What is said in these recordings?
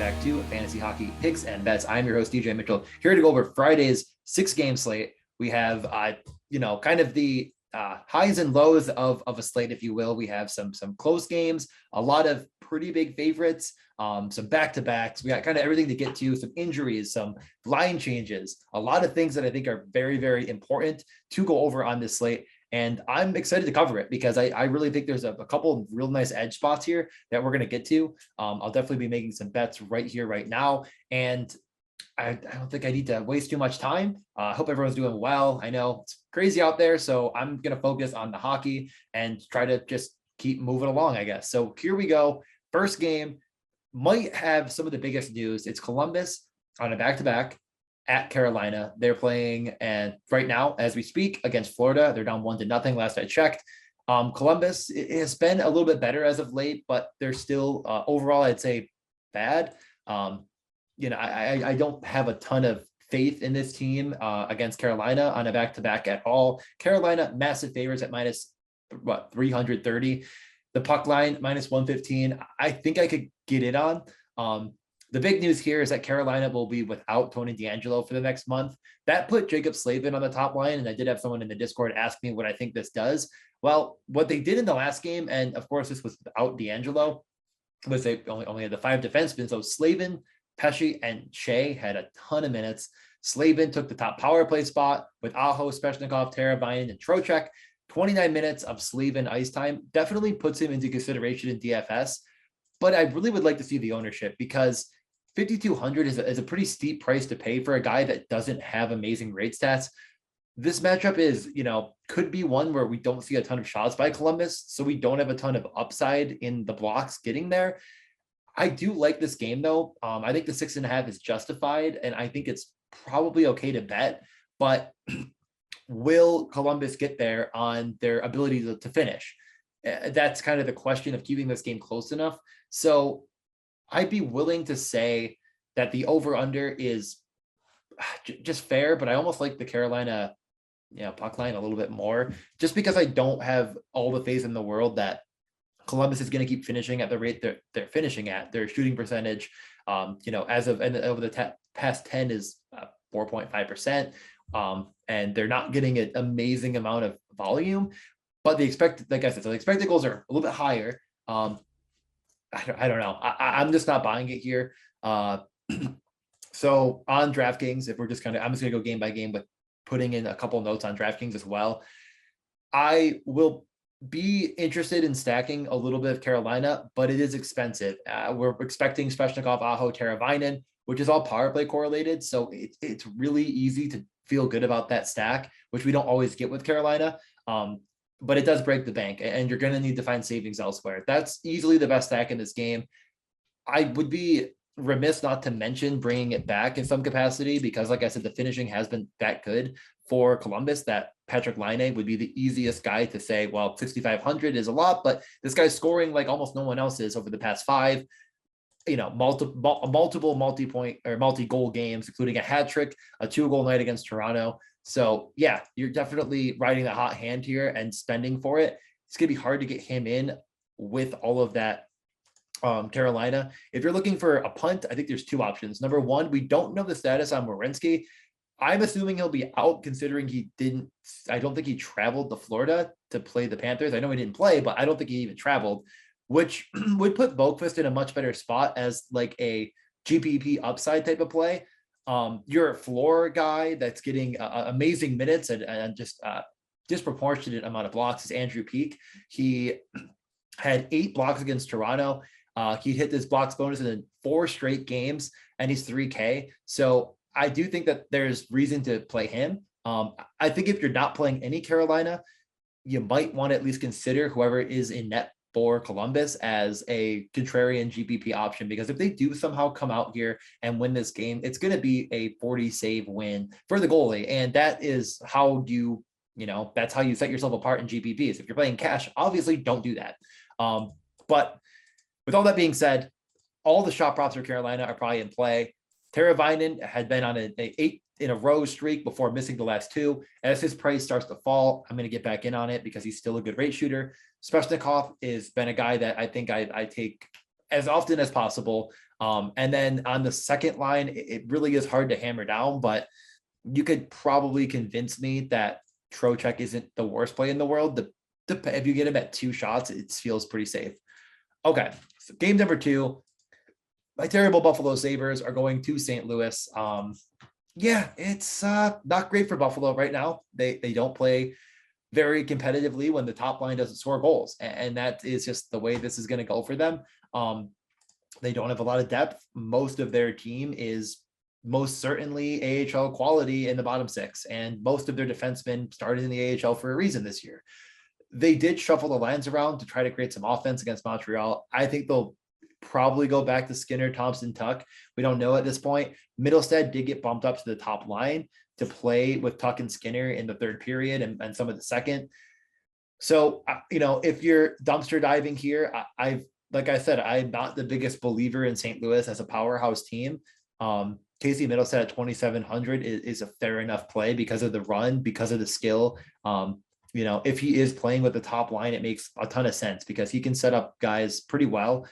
back to Fantasy Hockey Picks and Bets. I'm your host, DJ Mitchell, here to go over Friday's 6-game slate. We have, kind of the highs and lows of a slate, if you will. We have some close games, a lot of pretty big favorites, some back-to-backs. We got kind of everything to get to, some injuries, some line changes, a lot of things that I think are very, very important to go over on this slate. And I'm excited to cover it because I really think there's a couple of real nice edge spots here that we're going to get to. I'll definitely be making some bets right here, right now. And I don't think I need to waste too much time. I hope everyone's doing well. I know it's crazy out there, so I'm going to focus on the hockey and try to just keep moving along, I guess. So here we go. First game might have some of the biggest news. It's Columbus on a back-to-back at Carolina. They're playing, and right now, as we speak, against Florida. They're down 1-0 last I checked. Columbus has been a little bit better as of late, but they're still overall, I'd say, bad. I don't have a ton of faith in this team against Carolina on a back-to-back at all. Carolina, massive favorites at minus 330. The puck line minus 115. I think I could get it on. The big news here is that Carolina will be without Tony DeAngelo for the next month. That put Jacob Slavin on the top line, and I did have someone in the Discord ask me what I think this does. Well, what they did in the last game, and of course this was without DeAngelo, was they only had the 5 defensemen. So Slavin, Pesce, and Shea had a ton of minutes. Slavin took the top power play spot with Aho, Svechnikov, Teravainen, and Trocheck. 29 minutes of Slavin ice time definitely puts him into consideration in DFS. But I really would like to see the ownership because 5,200 is a pretty steep price to pay for a guy that doesn't have amazing rate stats. This matchup is, could be one where we don't see a ton of shots by Columbus, so we don't have a ton of upside in the blocks getting there. I do like this game, though. I think the 6.5 is justified, and I think it's probably okay to bet, but will Columbus get there on their ability to finish? That's kind of the question of keeping this game close enough. So I'd be willing to say that the over-under is just fair, but I almost like the Carolina puck line a little bit more, just because I don't have all the faith in the world that Columbus is going to keep finishing at the rate they're finishing at. Their shooting percentage, as of over the past 10 is 4.5%. And they're not getting an amazing amount of volume, but the expected goals are a little bit higher. I don't know. I'm just not buying it here. So on DraftKings, if we're just I'm just going to go game by game, but putting in a couple notes on DraftKings as well. I will be interested in stacking a little bit of Carolina, but it is expensive. We're expecting Svechnikov, Aho, Teravainen, which is all power play correlated. So it's really easy to feel good about that stack, which we don't always get with Carolina. But it does break the bank, and you're going to need to find savings elsewhere. That's easily the best stack in this game. I would be remiss not to mention bringing it back in some capacity because, like I said, the finishing has been that good for Columbus that Patrick Laine would be the easiest guy to say, well, 6,500 is a lot, but this guy's scoring like almost no one else is over the past 5. Multiple multi-point or multi-goal games, including a hat trick, a 2-goal night against Toronto. So yeah, you're definitely riding the hot hand here and spending for it. It's going to be hard to get him in with all of that Carolina. If you're looking for a punt, I think there's 2 options. Number one, we don't know the status on Werenski. I'm assuming he'll be out considering I don't think he traveled to Florida to play the Panthers. I know he didn't play, but I don't think he even traveled, which would put Boqvist in a much better spot as like a GPP upside type of play. You're a floor guy that's getting amazing minutes and just disproportionate amount of blocks is Andrew Peak. He had 8 blocks against Toronto. He hit this blocks bonus in 4 straight games, and he's 3K. So I do think that there's reason to play him. I think if you're not playing any Carolina, you might want to at least consider whoever is in net for Columbus as a contrarian GPP option, because if they do somehow come out here and win this game, it's going to be a 40 save win for the goalie. And that is how that's how you set yourself apart in GPPs. If you're playing cash, obviously don't do that. But with all that being said, all the shot props for Carolina are probably in play. Teravainen had been on an 8 in a row streak before missing the last 2. As his price starts to fall, I'm going to get back in on it because he's still a good rate shooter. Svechnikov has been a guy that I think I take as often as possible. And then on the second line, it really is hard to hammer down, but you could probably convince me that Trocheck isn't the worst play in the world. If you get him at 2 shots, it feels pretty safe. Okay, so game number 2. My terrible Buffalo Sabres are going to St. Louis. Yeah, it's not great for Buffalo right now. They don't play very competitively when the top line doesn't score goals, and that is just the way this is going to go for them. They don't have a lot of depth. Most of their team is most certainly AHL quality in the bottom 6, and most of their defensemen started in the AHL for a reason this year. They did shuffle the lines around to try to create some offense against Montreal. I think they'll probably go back to Skinner, Thompson, Tuck. We don't know at this point. Middlestead did get bumped up to the top line to play with Tuck and Skinner in the third period and some of the second. So, if you're dumpster diving here, like I said, I'm not the biggest believer in St. Louis as a powerhouse team. Casey Middlestead at 2,700 is a fair enough play because of the run, because of the skill. If he is playing with the top line, it makes a ton of sense because he can set up guys pretty well.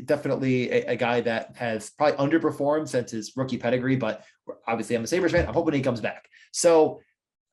Definitely a guy that has probably underperformed since his rookie pedigree, but obviously I'm a Sabres fan. I'm hoping he comes back. So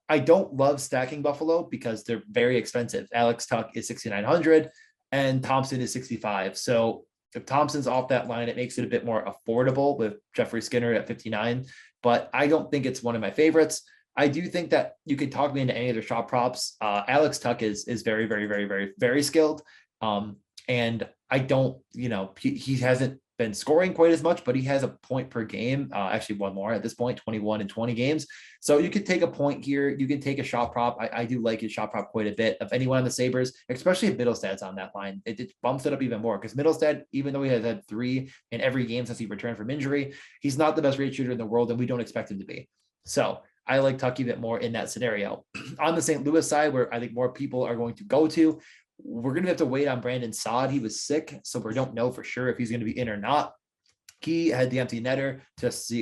I don't love stacking Buffalo because they're very expensive. Alex Tuck is 6,900 and Thompson is 65. So if Thompson's off that line, it makes it a bit more affordable with Jeffrey Skinner at 59, but I don't think it's one of my favorites. I do think that you could talk me into any of the shot props. Alex Tuck is very, very, very, very, very skilled. And I don't, he hasn't been scoring quite as much, but he has a point per game. Actually one more at this point, 21 and 20 games. So you could take a point here. You can take a shot prop. I do like his shot prop quite a bit of anyone on the Sabres, especially if Middlestead's on that line. It bumps it up even more because Middlestead, even though he has had 3 in every game since he returned from injury, he's not the best rate shooter in the world, and we don't expect him to be. So I like Tuck a bit more in that scenario. On the St. Louis side, where I think more people are going to go to, we're going to have to wait on Brandon Saad. He was sick, so we don't know for sure if he's going to be in or not. He had the empty netter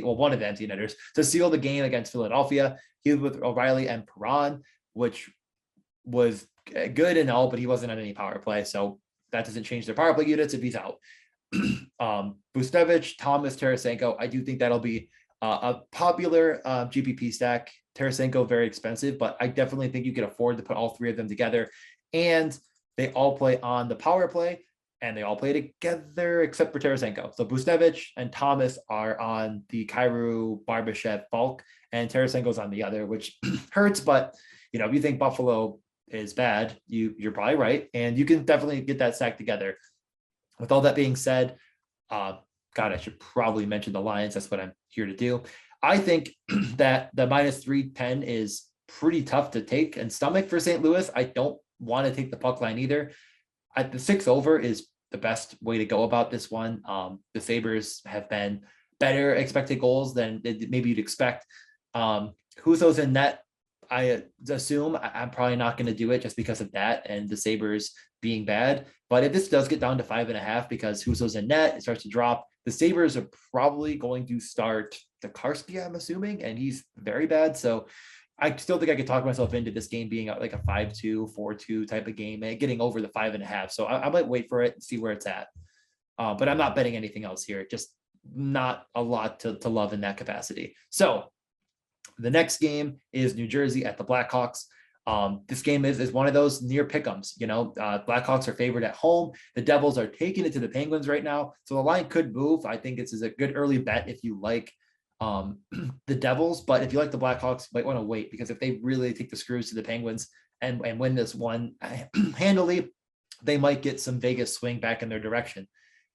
one of the empty netters to seal the game against Philadelphia. He was with O'Reilly and Perron, which was good and all, but he wasn't on any power play. So that doesn't change their power play units if he's out. Bustevich, Thomas, Tarasenko. I do think that'll be a popular GPP stack. Tarasenko, very expensive, but I definitely think you can afford to put all 3 of them together. And they all play on the power play, and they all play together except for Tarasenko. So Bustevich and Thomas are on the Kyrou, Barbashev, bulk, and Tarasenko's on the other, which hurts. But if you think Buffalo is bad, you're probably right, and you can definitely get that stack together. With all that being said, God, I should probably mention the Lions. That's what I'm here to do. I think that the minus 310 is pretty tough to take and stomach for St. Louis. I don't want to take the puck line either. At the 6 over is the best way to go about this one. The Sabres have been better expected goals than maybe you'd expect. Huso's in net. I assume I'm probably not going to do it just because of that and the Sabres being bad. But if this does get down to 5.5 because Huso's in net, it starts to drop. The Sabres are probably going to start Tokarski, I'm assuming, and he's very bad. So I still think I could talk myself into this game being like a 5-2, 4-2 type of game and getting over the 5.5. So I might wait for it and see where it's at. But I'm not betting anything else here. Just not a lot to love in that capacity. So the next game is New Jersey at the Blackhawks. This game is one of those near pick'ems. Blackhawks are favored at home. The Devils are taking it to the Penguins right now. So the line could move. I think this is a good early bet if you like the Devils, but if you like the Blackhawks, you might want to wait because if they really take the screws to the Penguins and win this one handily, they might get some Vegas swing back in their direction.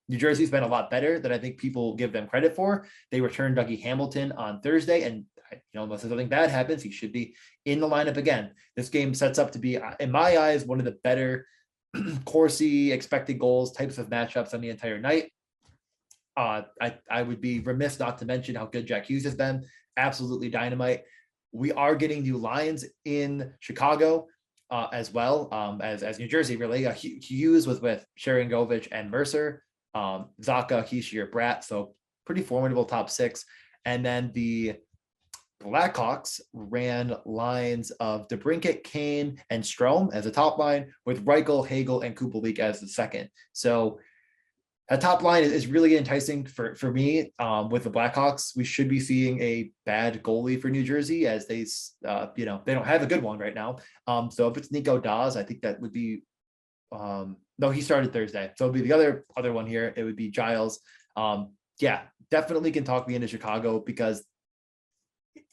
New Jersey's been a lot better than I think people give them credit for. They returned Dougie Hamilton on Thursday, and unless something bad happens, he should be in the lineup again. This game sets up to be, in my eyes, one of the better Corsi expected goals types of matchups on the entire night. I would be remiss not to mention how good Jack Hughes has been. Absolutely dynamite. We are getting new lines in Chicago as well as New Jersey, really. Hughes was with Sharangovich and Mercer, Zaka, Hischier, Bratt. So pretty formidable top 6. And then the Blackhawks ran lines of DeBrincat, Kane, and Strome as a top line with Reichel, Hagel, and Kubalik as the second. So That top line is really enticing for me. With the Blackhawks, we should be seeing a bad goalie for New Jersey as they they don't have a good one right now. So if it's Nico Dawes, I think that would be no, he started Thursday. So it'll be the other one here. It would be Giles. Yeah, definitely can talk me into Chicago because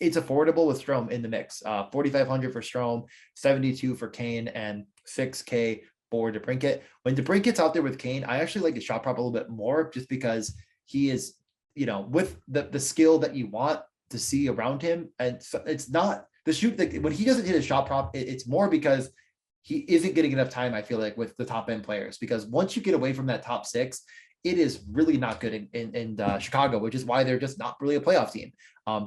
it's affordable with Strome in the mix. 4,500 for Strome, 72 for Kane, and 6K for DeBrincat. When DeBrincat's out there with Kane, I actually like the shot prop a little bit more just because he is, with the skill that you want to see around him. And so it's not the shoot that when he doesn't hit a shot prop, it's more because he isn't getting enough time, I feel like, with the top end players, because once you get away from that top six, it is really not good in Chicago, which is why they're just not really a playoff team.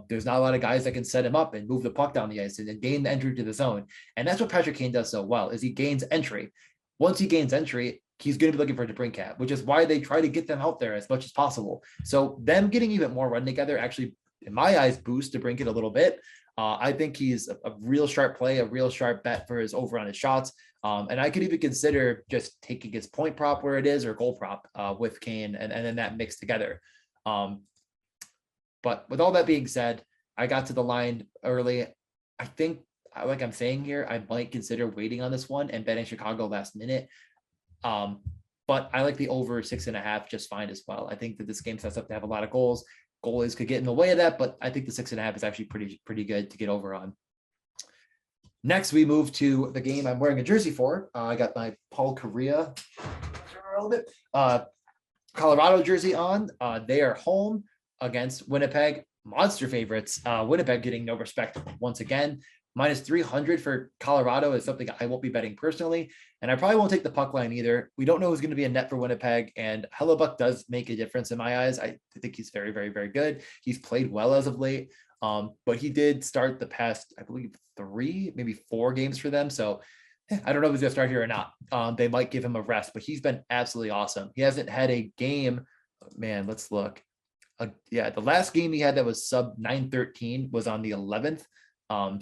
There's not a lot of guys that can set him up and move the puck down the ice and gain the entry to the zone. And that's what Patrick Kane does so well, is he gains entry. Once he gains entry, he's going to be looking for DeBrincat, which is why they try to get them out there as much as possible. So them getting even more run together actually, in my eyes, boosts DeBrincat a little bit. I think he's a real sharp play, a real sharp bet for his over on his shots. And I could even consider just taking his point prop where it is or goal prop with Kane and then that mixed together. But with all that being said, I got to the line early. I think, like I'm saying here, I might consider waiting on this one and betting Chicago last minute. But I like the over 6.5 just fine as well. I think that this game sets up to have a lot of goals. Goalies could get in the way of that, but I think the 6.5 is actually pretty good to get over on. Next, we move to the game I'm wearing a jersey for. I got my Paul Kariya Colorado jersey on. They are home against Winnipeg, monster favorites. Winnipeg getting no respect once again. Minus 300 for Colorado is something I won't be betting personally, and I probably won't take the puck line either. We don't know who's going to be a net for Winnipeg, and Hellebuck does make a difference in my eyes. I think he's very, very, very good. He's played well as of late, but he did start the past, I believe, 3, maybe 4 games for them. So I don't know if he's going to start here or not. They might give him a rest, but he's been absolutely awesome. He hasn't had a game. Man, let's look. The last game he had that was sub 913 was on the 11th.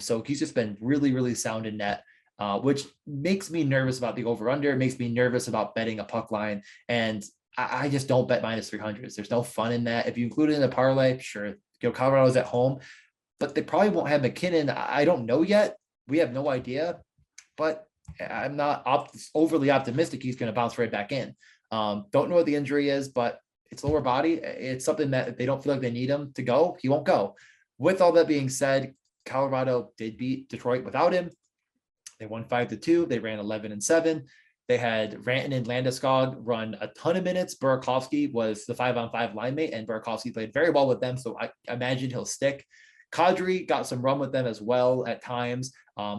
So he's just been really, really sound in net, which makes me nervous about the over-under. It makes me nervous about betting a puck line. And I just don't bet minus 300s. There's no fun in that. If you include it in a parlay, sure, Colorado's at home, but they probably won't have McKinnon. I don't know yet. We have no idea, but I'm not overly optimistic he's going to bounce right back in. Don't know what the injury is, but it's lower body. It's something that if they don't feel like they need him to go, he won't go. With all that being said, Colorado did beat Detroit without him. They won 5-2. They ran 11-7. They had Rantanen and Landeskog run a ton of minutes. Burakovsky was the 5-on-5 line mate, and Burakovsky played very well with them, so I imagine he'll stick. Kadri got some run with them as well at times.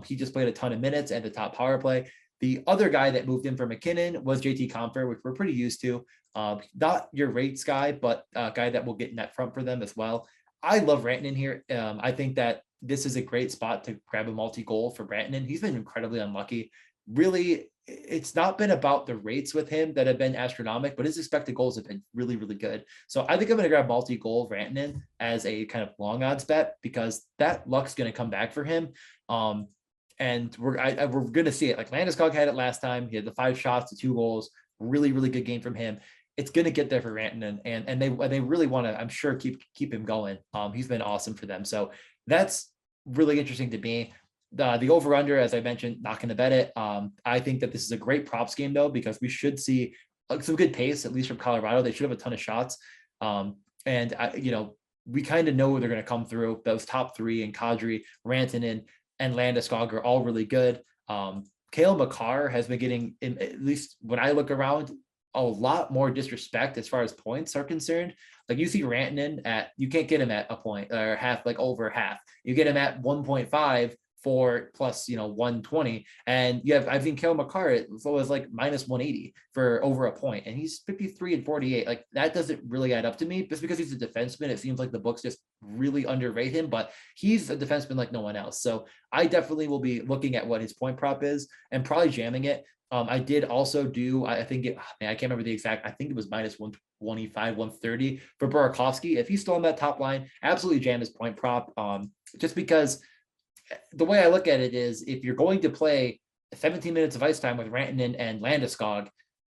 He just played a ton of minutes and the top power play. The other guy that moved in for McKinnon was JT Compher, which we're pretty used to. Not your rates guy, but a guy that will get net front for them as well. I love Rantanen here. I think that this is a great spot to grab a multi-goal for Rantanen. He's been incredibly unlucky. Really, it's not been about the rates with him that have been astronomical, but his expected goals have been really, really good. So I think I'm going to grab multi-goal Rantanen as a kind of long odds bet because that luck's going to come back for him. And we're going to see it. Like Landeskog had it last time. He had the 5 shots, the 2 goals. Really, really good game from him. It's going to get there for Rantanen, and they really want to, I'm sure, keep him going. He's been awesome for them. So that's really interesting to me. The over-under, as I mentioned, not going to bet it. I think that this is a great props game, though, because we should see some good pace, at least from Colorado. They should have a ton of shots. We kind of know where they're going to come through. Those top 3 and Kadri, Rantanen, and Landeskog are all really good. Cale Makar has been getting, at least when I look around, a lot more disrespect as far as points are concerned. Like you see Rantanen you can't get him at a point or half, like over half. You get him at 1.5 for plus, 120. And I think Cale Makar as low as like minus 180 for over a point. And he's 53 and 48. Like that doesn't really add up to me. Just because he's a defenseman, it seems like the books just really underrate him, but he's a defenseman like no one else. So I definitely will be looking at what his point prop is and probably jamming it. I did also do, I can't remember the exact, I think it was minus 125, 130 for Burakovsky. If he's still on that top line, absolutely jam his point prop. Just because the way I look at it is if you're going to play 17 minutes of ice time with Rantanen and Landeskog,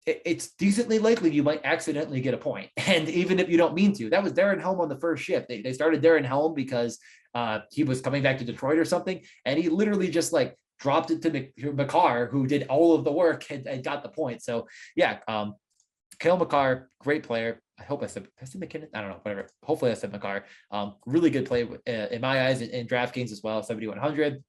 it's decently likely you might accidentally get a point. And even if you don't mean to, that was Darren Helm on the first shift. They started Darren Helm because he was coming back to Detroit or something. And he literally just like dropped it to Makar, who did all of the work and got the point. So yeah, Kale Makar, great player. I hope I said McKinnon. I don't know, whatever. Hopefully I said Makar. Really good play in my eyes in DraftKings as well. 7,100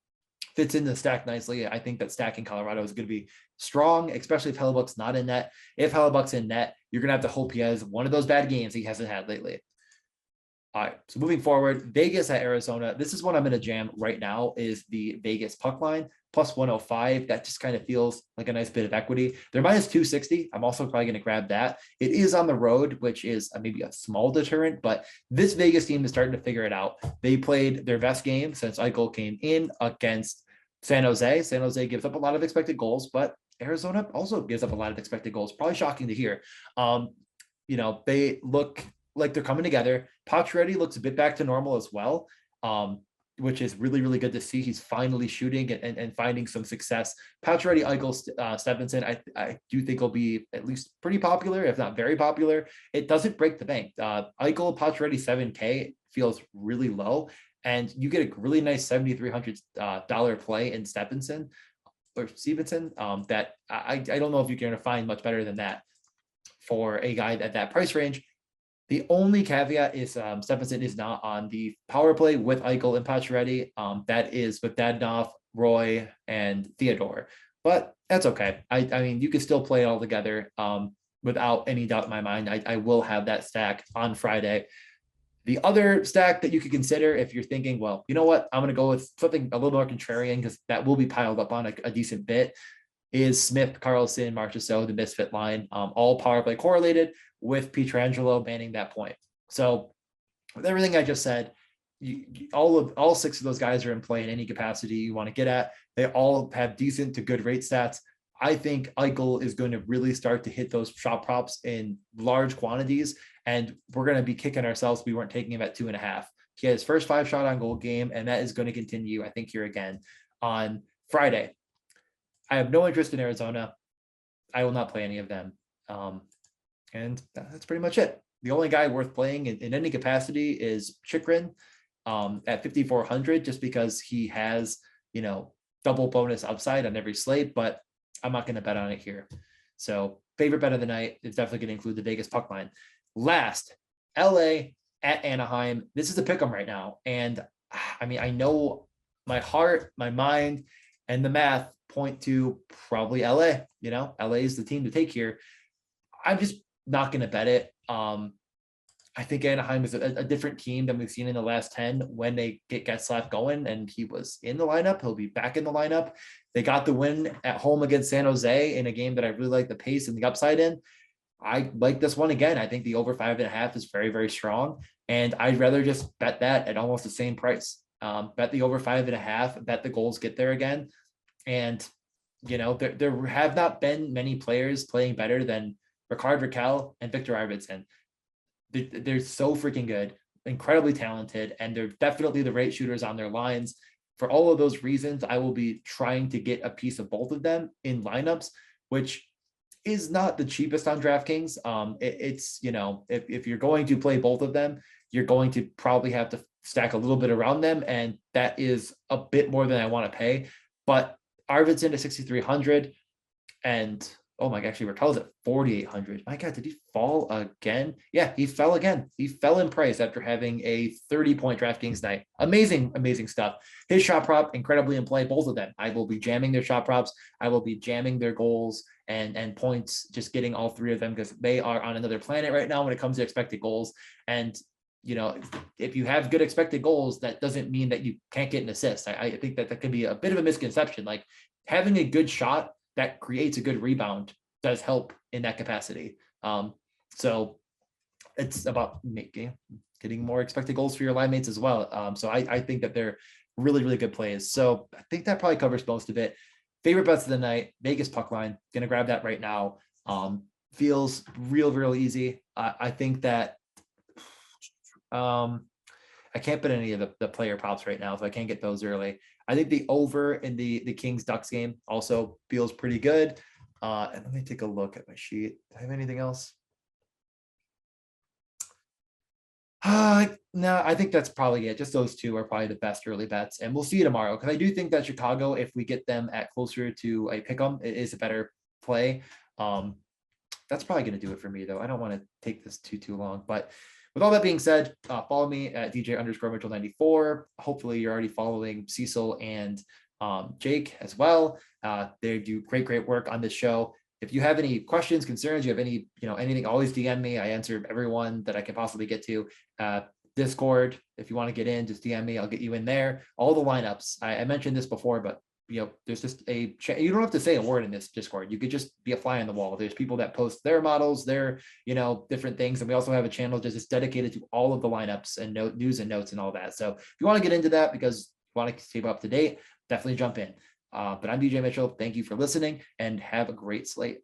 fits in the stack nicely. I think that stack in Colorado is going to be strong, especially if Hellebuck's not in net. If Hellebuck's in net, you're going to have to hope he has one of those bad games he hasn't had lately. All right, so moving forward, Vegas at Arizona. This is one I'm going to jam right now is the Vegas puck line, plus 105. That just kind of feels like a nice bit of equity. They're minus 260. I'm also probably going to grab that. It is on the road, which is maybe a small deterrent, but this Vegas team is starting to figure it out. They played their best game since Eichel came in against San Jose. San Jose gives up a lot of expected goals, but Arizona also gives up a lot of expected goals. Probably shocking to hear. They look like they're coming together. Pacioretty looks a bit back to normal as well, which is really, really good to see. He's finally shooting and finding some success. Pacioretty, Eichel, Stephenson, I do think will be at least pretty popular, if not very popular. It doesn't break the bank. Eichel, Pacioretty, 7K feels really low. And you get a really nice $7,300 play in Stephenson or Stevenson that I don't know if you're going to find much better than that for a guy at that price range. The only caveat is Stephenson is not on the power play with Eichel and Pacioretty. That is with Dadonov, Roy, and Theodore. But that's okay. I mean, you can still play it all together without any doubt in my mind. I will have that stack on Friday. The other stack that you could consider if you're thinking, well, you know what, I'm going to go with something a little more contrarian because that will be piled up on a decent bit, is Smith, Carlson, Marchessault, the misfit line, all power play correlated with Pietrangelo manning that point. So with everything I just said, all six of those guys are in play in any capacity you want to get at. They all have decent to good rate stats. I think Eichel is going to really start to hit those shot props in large quantities, and we're going to be kicking ourselves if we weren't taking him at 2.5. He had his first 5 shot on goal game, and that is going to continue, I think, here again on Friday. I have no interest in Arizona. I will not play any of them. And that's pretty much it. The only guy worth playing in any capacity is Chychrun at 5,400, just because he has, double bonus upside on every slate, but I'm not going to bet on it here. So favorite bet of the night is definitely going to include the Vegas puck line. Last, LA at Anaheim. This is a pick 'em right now. And I mean, I know my heart, my mind, and the math point to probably LA. LA is the team to take here. I'm just not going to bet it. I think Anaheim is a different team than we've seen in the last 10 when they get Getzlaf going, and he was in the lineup. He'll be back in the lineup. They got the win at home against San Jose in a game that I really like the pace and the upside in. I like this one again. I think the over 5.5 is very, very strong, and I'd rather just bet that at almost the same price. Bet the over 5.5, bet the goals get there again. And, there have not been many players playing better than Rickard Rakell and Victor Arvidsson. They're so freaking good, incredibly talented, and they're definitely the right shooters on their lines. For all of those reasons, I will be trying to get a piece of both of them in lineups, which is not the cheapest on DraftKings. It's, if you're going to play both of them, you're going to probably have to stack a little bit around them, and that is a bit more than I want to pay. But Arvidsson at 6,300, and actually Rakell's at 4,800. My God, did he fall again? Yeah, he fell again. He fell in price after having a 30-point DraftKings night. Amazing, amazing stuff. His shot prop, incredibly in play, both of them. I will be jamming their shot props. I will be jamming their goals and points, just getting all three of them because they are on another planet right now when it comes to expected goals. And, if you have good expected goals, that doesn't mean that you can't get an assist. I think that could be a bit of a misconception. Like having a good shot that creates a good rebound does help in that capacity. So it's about getting more expected goals for your line mates as well. So I think that they're really, really good plays. So I think that probably covers most of it. Favorite bets of the night, Vegas puck line. Going to grab that right now. Feels real easy. I think that I can't bet any of the player props right now, so I can't get those early. I think the over in the Kings Ducks game also feels pretty good. And let me take a look at my sheet. Do I have anything else? No, I think that's probably it. Just those two are probably the best early bets, and we'll see you tomorrow. Because I do think that Chicago, if we get them at closer to a pick 'em, it is a better play. That's probably going to do it for me, though. I don't want to take this too long. But with all that being said, follow me at DJ_Mitchell94. Hopefully, you're already following Cecil and Jake as well. They do great work on this show. If you have any questions, concerns, you have any, anything, always DM me. I answer everyone that I can possibly get to. Discord, if you want to get in, just DM me. I'll get you in there. All the lineups. I mentioned this before, but there's just you don't have to say a word in this Discord. You could just be a fly on the wall. There's people that post their models, their, different things. And we also have a channel just dedicated to all of the lineups and news and notes and all that. So if you want to get into that because you want to keep up to date, definitely jump in. But I'm DJ Mitchell. Thank you for listening and have a great slate.